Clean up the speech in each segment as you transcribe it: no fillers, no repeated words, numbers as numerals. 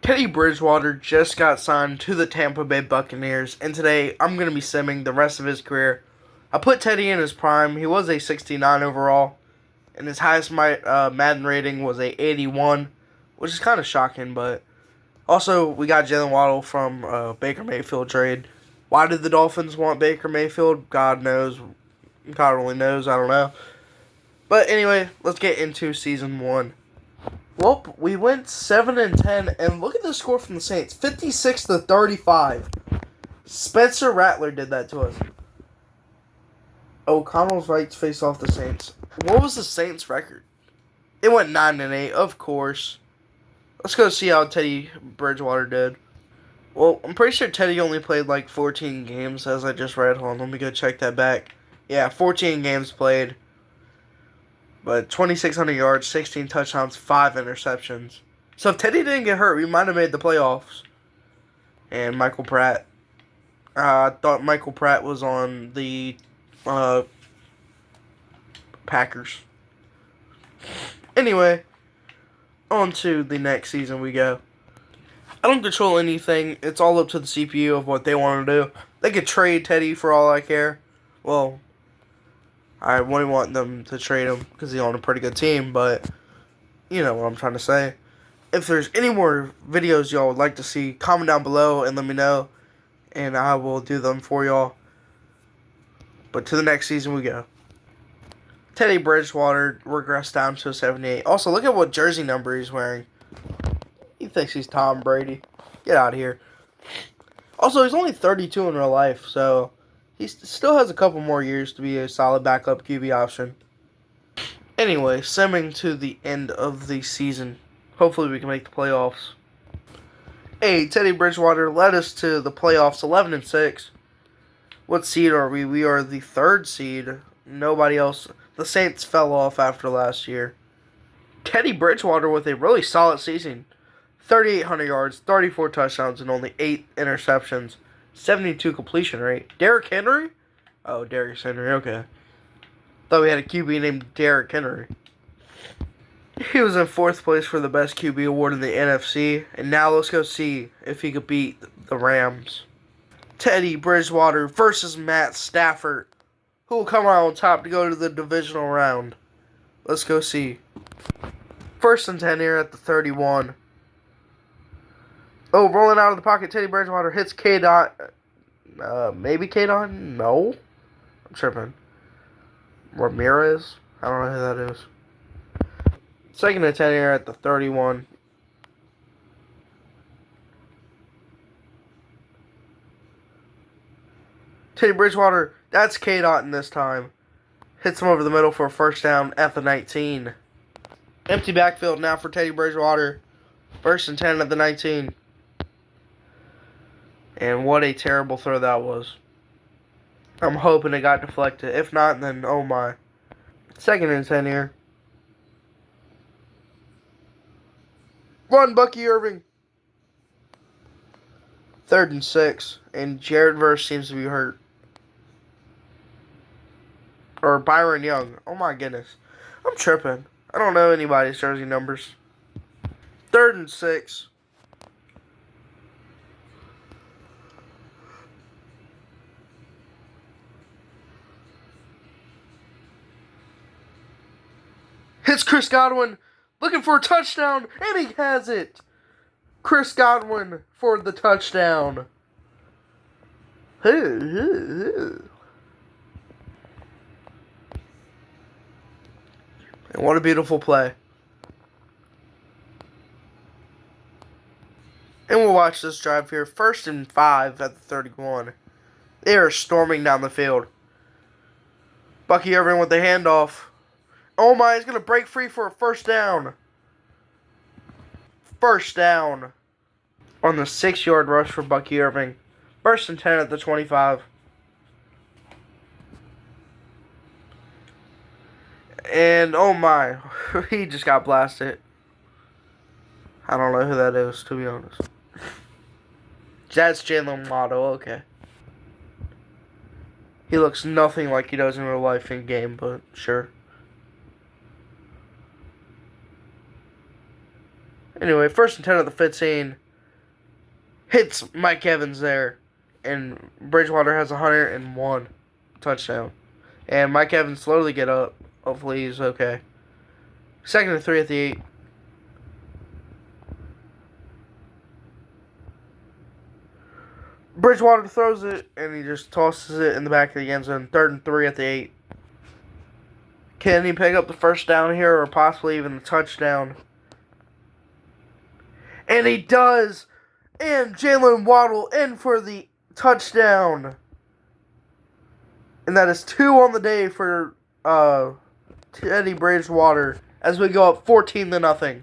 Teddy Bridgewater just got signed to the Tampa Bay Buccaneers, and today I'm going to be simming the rest of his career. I put Teddy in his prime. He was a 69 overall, and his highest Madden rating was a 81, which is kind of shocking, but also we got Jalen Waddle from Baker Mayfield trade. Why did the Dolphins want Baker Mayfield? God knows. God only knows. I don't know. But anyway, let's get into season 1. Well, we went 7-10, and look at the score from the Saints, 56-35. Spencer Rattler did that to us. O'Connell's Vikes face off the Saints. What was the Saints' record? It went 9-8, of course. Let's go see how Teddy Bridgewater did. Well, I'm pretty sure Teddy only played like 14 games, as I just read. Hold on, let me go check that back. Yeah, 14 games played. But 2,600 yards, 16 touchdowns, 5 interceptions. So if Teddy didn't get hurt, we might have made the playoffs. And Michael Pratt. I thought Michael Pratt was on the Packers. Anyway, on to the next season we go. I don't control anything. It's all up to the CPU of what they want to do. They could trade Teddy for all I care. Well, I wouldn't want them to trade him because he's on a pretty good team, but you know what I'm trying to say. If there's any more videos y'all would like to see, comment down below and let me know, and I will do them for y'all. But to the next season we go. Teddy Bridgewater regressed down to a 78. Also, look at what jersey number he's wearing. He thinks he's Tom Brady. Get out of here. Also, he's only 32 in real life, so he still has a couple more years to be a solid backup QB option. Anyway, simming to the end of the season. Hopefully we can make the playoffs. Hey, Teddy Bridgewater led us to the playoffs 11-6. What seed are we? We are the 3rd seed. Nobody else. The Saints fell off after last year. Teddy Bridgewater with a really solid season. 3,800 yards, 34 touchdowns, and only 8 interceptions. 72 completion rate. Derrick Henry? Oh, Derrick Henry, okay. Thought we had a QB named Derrick Henry. He was in 4th place for the best QB award in the NFC. And now let's go see if he could beat the Rams. Teddy Bridgewater versus Matt Stafford. Who will come out on top to go to the divisional round? Let's go see. 1st and 10 here at the 31. Oh, rolling out of the pocket, Teddy Bridgewater hits K-Dot. Maybe K-Dot? No. I'm tripping. Ramirez? I don't know who that is. 2nd and 10 here at the 31. Teddy Bridgewater, that's K-Dot in this time. Hits him over the middle for a 1st down at the 19. Empty backfield now for Teddy Bridgewater. 1st and 10 at the 19. And what a terrible throw that was. I'm hoping it got deflected. If not, then oh my. 2nd and 10 here. Run, Bucky Irving. 3rd and 6. And Jared Verse seems to be hurt. Or Byron Young. Oh my goodness. I'm tripping. I don't know anybody's jersey numbers. 3rd and 6. Hits Chris Godwin, looking for a touchdown, and he has it. Chris Godwin for the touchdown. And what a beautiful play. And we'll watch this drive here. 1st and 5 at the 31. They are storming down the field. Bucky Irving with the handoff. Oh my, he's going to break free for a 1st down. 1st down. On the 6-yard rush for Bucky Irving. 1st and 10 at the 25. And oh my, he just got blasted. I don't know who that is, to be honest. That's Jalen Waddle, okay. He looks nothing like he does in real life in game, but sure. Anyway, 1st and 10 at the 15. hits Mike Evans there, and Bridgewater has 101 touchdown. And Mike Evans slowly get up. Hopefully he's okay. 2nd and 3 at the 8. Bridgewater throws it, and he just tosses it in the back of the end zone. 3rd and 3 at the 8. Can he pick up the first down here, or possibly even the touchdown? And he does! And Jalen Waddle in for the touchdown. And that is 2 on the day for Teddy Bridgewater as we go up 14-0.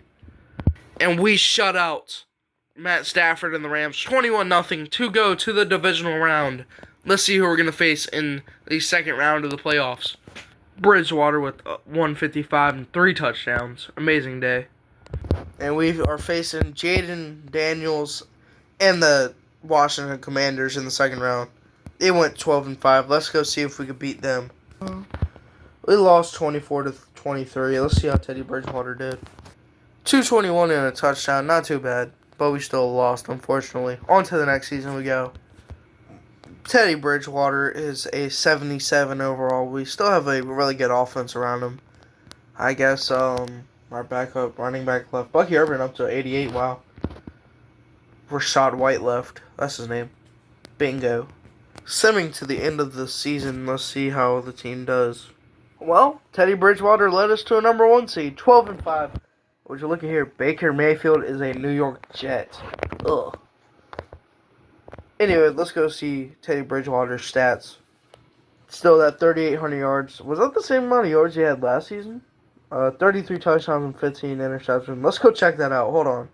And we shut out Matt Stafford and the Rams 21-0 to go to the divisional round. Let's see who we're going to face in the second round of the playoffs. Bridgewater with 155 and 3 touchdowns. Amazing day. And we are facing Jaden Daniels and the Washington Commanders in the second round. They went 12-5. Let's go see if we could beat them. We lost 24-23. Let's see how Teddy Bridgewater did. 221 and a touchdown. Not too bad. But we still lost, unfortunately. On to the next season we go. Teddy Bridgewater is a 77 overall. We still have a really good offense around him. I guess our backup running back left. Bucky Irvin up to 88. Wow. Rashad White left. That's his name. Bingo. Simming to the end of the season. Let's see how the team does. Well, Teddy Bridgewater led us to a number 1 seed. 12-5. Would you look at here? Baker Mayfield is a New York Jet. Ugh. Anyway, let's go see Teddy Bridgewater's stats. Still that 3,800 yards. Was that the same amount of yards he had last season? 33 touchdowns and 15 interceptions. Let's go check that out. Hold on.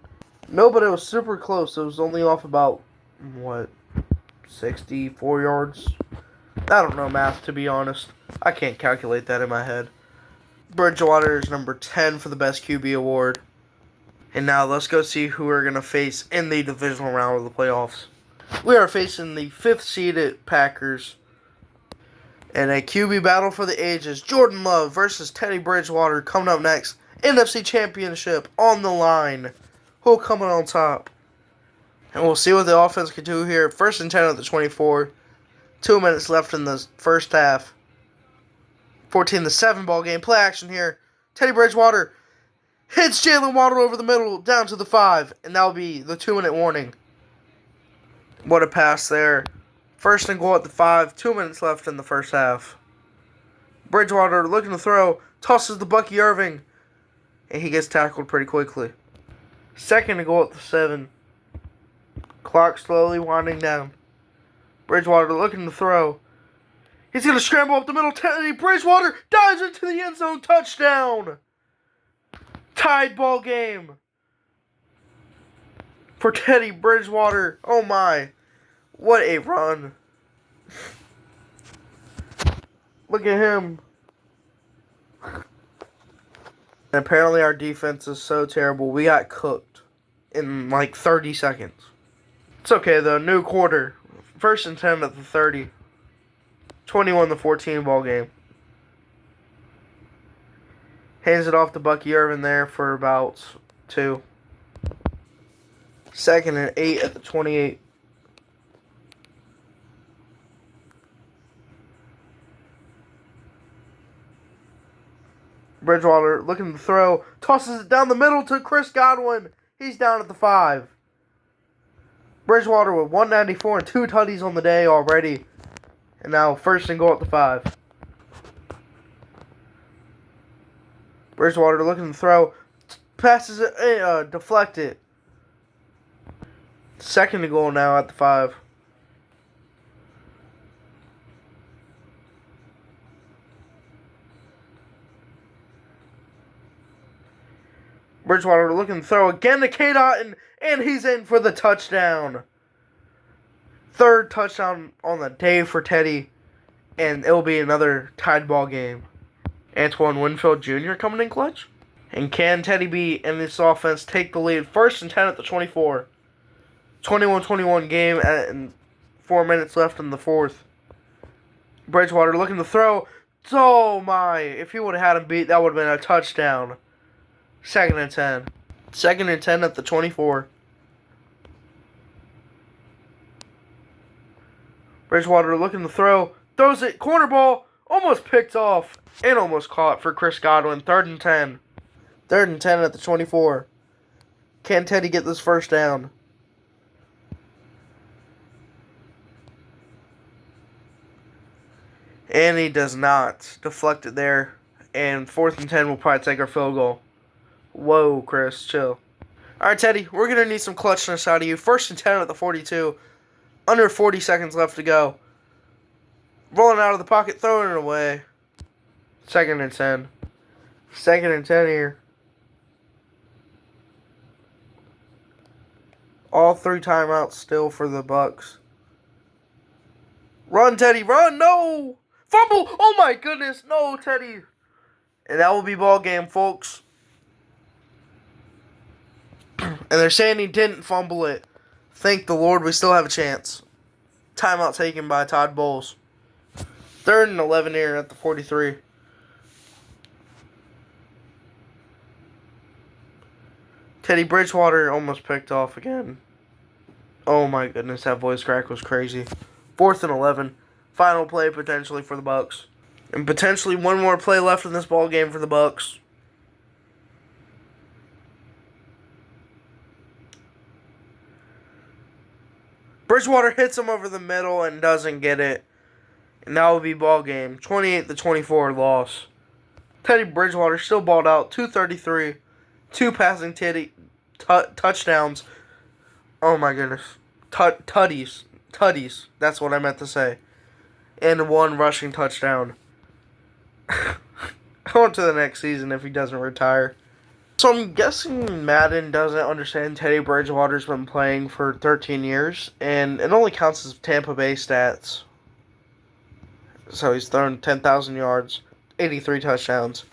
No, but it was super close. It was only off about, 64 yards? I don't know math, to be honest. I can't calculate that in my head. Bridgewater is number 10 for the best QB award. And now let's go see who we're going to face in the divisional round of the playoffs. We are facing the 5th seeded Packers. And a QB battle for the ages. Jordan Love versus Teddy Bridgewater coming up next. NFC Championship on the line. Who'll come on top? And we'll see what the offense can do here. 1st and 10 at the 24. 2 minutes left in the first half. 14-7 ball game. Play action here. Teddy Bridgewater hits Jalen Waddle over the middle down to the 5. And that'll be the 2-minute warning. What a pass there. 1st and goal at the 5. 2 minutes left in the first half. Bridgewater looking to throw. Tosses to Bucky Irving. And he gets tackled pretty quickly. 2nd and goal at the 7. Clock slowly winding down. Bridgewater looking to throw. He's going to scramble up the middle. Teddy Bridgewater dives into the end zone. Touchdown. Tied ball game for Teddy Bridgewater. Oh my. What a run. Look at him. And apparently our defense is so terrible. We got cooked in like 30 seconds. It's okay though. New quarter. 1st and 10 at the 30. 21-14 ball game. Hands it off to Bucky Irvin there for about 2. 2nd and 8 at the 28. Bridgewater looking to throw. Tosses it down the middle to Chris Godwin. He's down at the 5. Bridgewater with 194 and 2 tutties on the day already. And now 1st and goal at the 5. Bridgewater looking to throw. Passes it, deflected. 2nd and goal now at the 5. Bridgewater looking to throw again to K-Dot, and he's in for the touchdown. 3rd touchdown on the day for Teddy, and it'll be another tied ball game. Antoine Winfield Jr. coming in clutch. And can Teddy B in this offense take the lead? 1st and 10 at the 24. 21-21 game and 4 minutes left in the 4th. Bridgewater looking to throw. Oh my, if he would have had him beat, that would have been a touchdown. 2nd and 10. 2nd and 10 at the 24. Bridgewater looking to throw. Throws it. Corner ball. Almost picked off. And almost caught for Chris Godwin. 3rd and 10. 3rd and 10 at the 24. Can Teddy get this first down? And he does not. Deflected there. And 4th and 10 will probably take our field goal. Whoa, Chris. Chill. Alright, Teddy. We're going to need some clutchness out of you. 1st and 10 at the 42. Under 40 seconds left to go. Rolling out of the pocket. Throwing it away. 2nd and 10. 2nd and 10 here. All 3 timeouts still for the Bucks. Run, Teddy. Run. No. Fumble. Oh, my goodness. No, Teddy. And that will be ball game, folks. And they're saying he didn't fumble it. Thank the Lord we still have a chance. Timeout taken by Todd Bowles. 3rd and 11 here at the 43. Teddy Bridgewater almost picked off again. Oh my goodness, that voice crack was crazy. 4th and 11. Final play potentially for the Bucks. And potentially one more play left in this ball game for the Bucks. Bridgewater hits him over the middle and doesn't get it. And that will be ball game. 28-24 loss. Teddy Bridgewater still balled out. 233. 2 passing touchdowns. Oh my goodness. Tutties. That's what I meant to say. And 1 rushing touchdown. On to the next season if he doesn't retire. So I'm guessing Madden doesn't understand Teddy Bridgewater's been playing for 13 years. And it only counts as Tampa Bay stats. So he's thrown 10,000 yards. 83 touchdowns.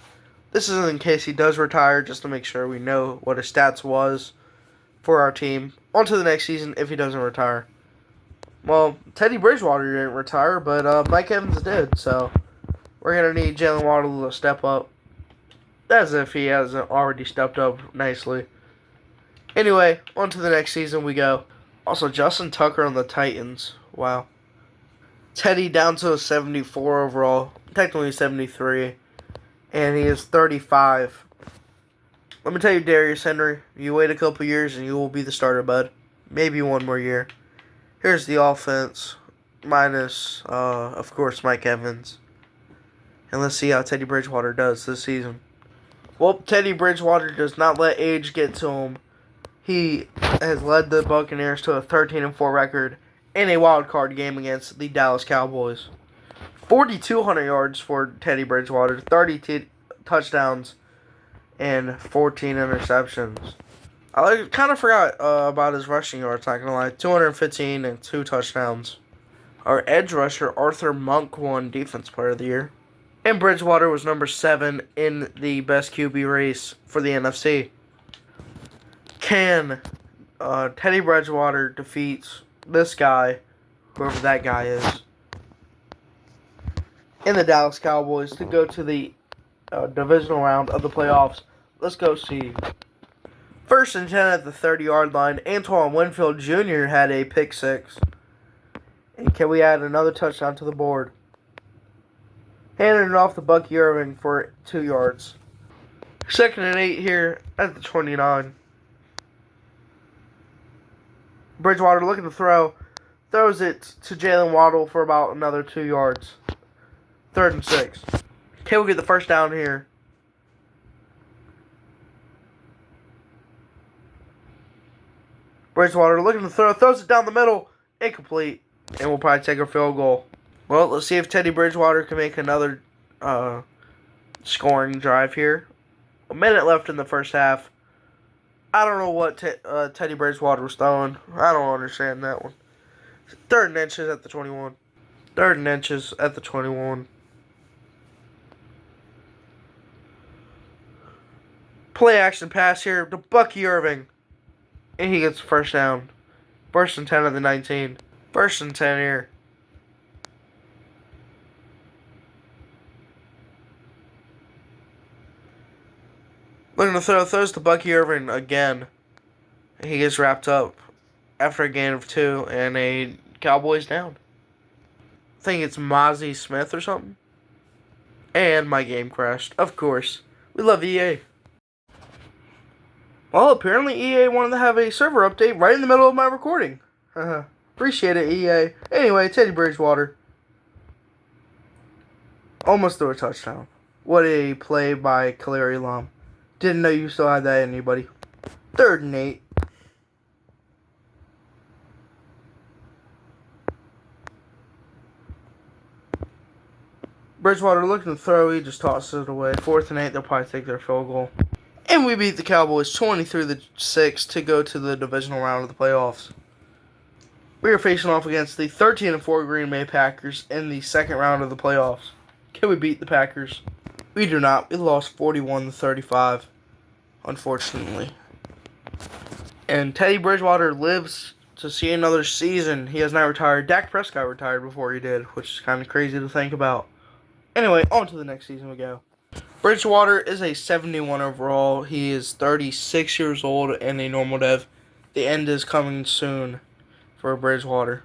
This is in case he does retire, just to make sure we know what his stats was for our team. On to the next season if he doesn't retire. Well, Teddy Bridgewater didn't retire, but Mike Evans did, so we're going to need Jalen Waddle to step up. As if he hasn't already stepped up nicely. Anyway, on to the next season we go. Also, Justin Tucker on the Titans. Wow. Teddy down to a 74 overall. Technically 73. And he is 35. Let me tell you, Darius Henry, you wait a couple years and you will be the starter, bud. Maybe 1 more year. Here's the offense. Minus, of course, Mike Evans. And let's see how Teddy Bridgewater does this season. Well, Teddy Bridgewater does not let age get to him. He has led the Buccaneers to a 13-4 record in a wild card game against the Dallas Cowboys. 4,200 yards for Teddy Bridgewater, 30 touchdowns, and 14 interceptions. I kind of forgot about his rushing yards, not gonna lie. 215 and 2 touchdowns. Our edge rusher, Arthur Monk, won Defense Player of the Year. And Bridgewater was number 7 in the best QB race for the NFC. Can Teddy Bridgewater defeat this guy, whoever that guy is, in the Dallas Cowboys to go to the divisional round of the playoffs? Let's go see. 1st and 10 at the 30-yard line. Antoine Winfield Jr. had a pick 6. And can we add another touchdown to the board? Handing it off to Bucky Irving for 2 yards. 2nd and 8 here at the 29. Bridgewater looking to throw. Throws it to Jalen Waddle for about another 2 yards. 3rd and 6. Can we get the first down here? Bridgewater looking to throw. Throws it down the middle. Incomplete. And we'll probably take a field goal. Well, let's see if Teddy Bridgewater can make another scoring drive here. A minute left in the first half. I don't know what Teddy Bridgewater was throwing. I don't understand that one. 3rd and inches at the 21. 3rd and inches at the 21. Play action pass here to Bucky Irving. And he gets the first down. 1st and 10 at the 19. 1st and 10 here. Looking to throw. Throws to Bucky Irving again. He gets wrapped up after a gain of 2 and a Cowboys down. think it's Mozzie Smith or something. And my game crashed. Of course. We love EA. Well, apparently EA wanted to have a server update right in the middle of my recording. Appreciate it, EA. Anyway, Teddy Bridgewater. Almost threw a touchdown. What a play by Kalari Lam. Didn't know you still had that in you, buddy. 3rd and 8. Bridgewater looking to throw, he just tosses it away. 4th and 8, they'll probably take their field goal. And we beat the Cowboys 23-6 to go to the divisional round of the playoffs. We are facing off against the 13-4 Green Bay Packers in the second round of the playoffs. Can we beat the Packers? We do not. We lost 41-35, unfortunately. And Teddy Bridgewater lives to see another season. He has not retired. Dak Prescott retired before he did, which is kind of crazy to think about. Anyway, on to the next season we go. Bridgewater is a 71 overall. He is 36 years old and a normal dev. The end is coming soon for Bridgewater.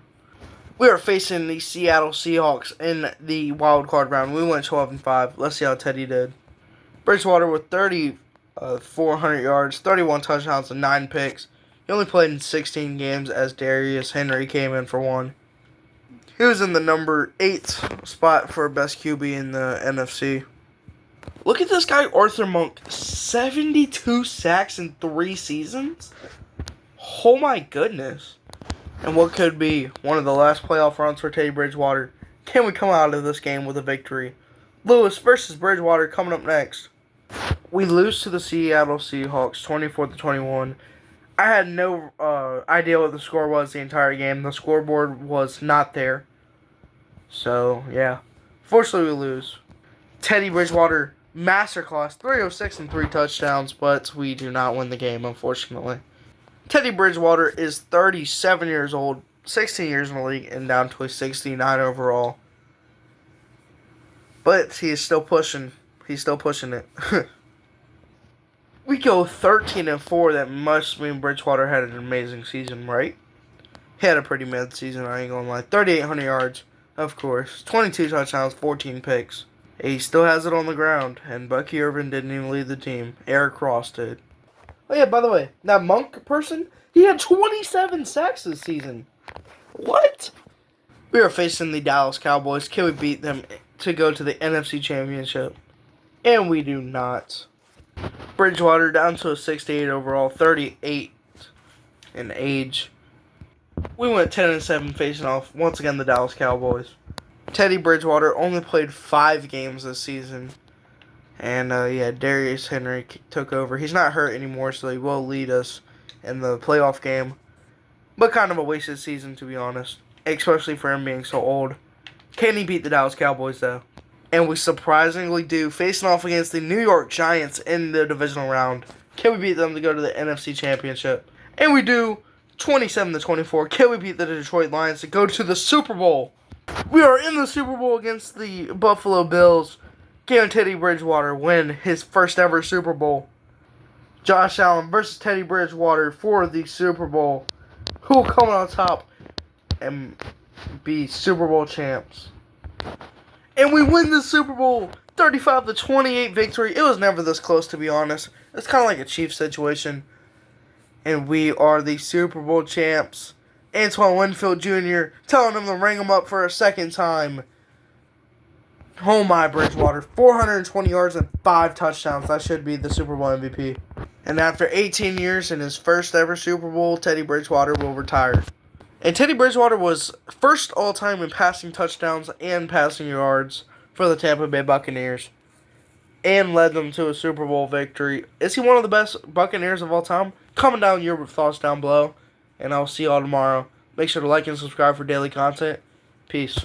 We are facing the Seattle Seahawks in the wild card round. We went 12-5. Let's see how Teddy did. Bridgewater with 400 yards, 31 touchdowns, and 9 picks. He only played in 16 games as Darius Henry came in for 1. He was in the number 8 spot for best QB in the NFC. Look at this guy, Arthur Monk. 72 sacks in 3 seasons? Oh my goodness. And what could be one of the last playoff runs for Teddy Bridgewater. Can we come out of this game with a victory? Lewis versus Bridgewater coming up next. We lose to the Seattle Seahawks 24-21. I had no idea what the score was the entire game. The scoreboard was not there. So, yeah. Fortunately, we lose. Teddy Bridgewater, masterclass, 306 and 3 touchdowns, but we do not win the game, unfortunately. Teddy Bridgewater is 37 years old, 16 years in the league, and down to a 69 overall. But he is still pushing. He's still pushing it. We go 13-4. That must mean Bridgewater had an amazing season, right? He had a pretty mid season, I ain't gonna lie. 3,800 yards, of course. 22 touchdowns, 14 picks. He still has it on the ground, and Bucky Irvin didn't even lead the team. Eric Ross did. Oh yeah, by the way, that Monk person, he had 27 sacks this season. What? We are facing the Dallas Cowboys. Can we beat them to go to the NFC Championship? And we do not. Bridgewater down to a 68 overall, 38 in age. We went 10-7 facing off, once again, the Dallas Cowboys. Teddy Bridgewater only played 5 games this season. And, Darius Henry took over. He's not hurt anymore, so he will lead us in the playoff game. But kind of a wasted season, to be honest. Especially for him being so old. Can he beat the Dallas Cowboys, though? And we surprisingly do. Facing off against the New York Giants in the divisional round. Can we beat them to go to the NFC Championship? And we do. 27-24. Can we beat the Detroit Lions to go to the Super Bowl? We are in the Super Bowl against the Buffalo Bills. Can Teddy Bridgewater win his first ever Super Bowl? Josh Allen versus Teddy Bridgewater for the Super Bowl. Who will come on top and be Super Bowl champs? And we win the Super Bowl 35-28 victory. It was never this close, to be honest. It's kind of like a Chiefs situation. And we are the Super Bowl champs. Antoine Winfield Jr. telling them to ring him up for a second time. Oh my, Bridgewater. 420 yards and 5 touchdowns. That should be the Super Bowl MVP. And after 18 years in his first ever Super Bowl, Teddy Bridgewater will retire. And Teddy Bridgewater was first all-time in passing touchdowns and passing yards for the Tampa Bay Buccaneers. And led them to a Super Bowl victory. Is he one of the best Buccaneers of all time? Comment down your thoughts down below. And I'll see y'all tomorrow. Make sure to like and subscribe for daily content. Peace.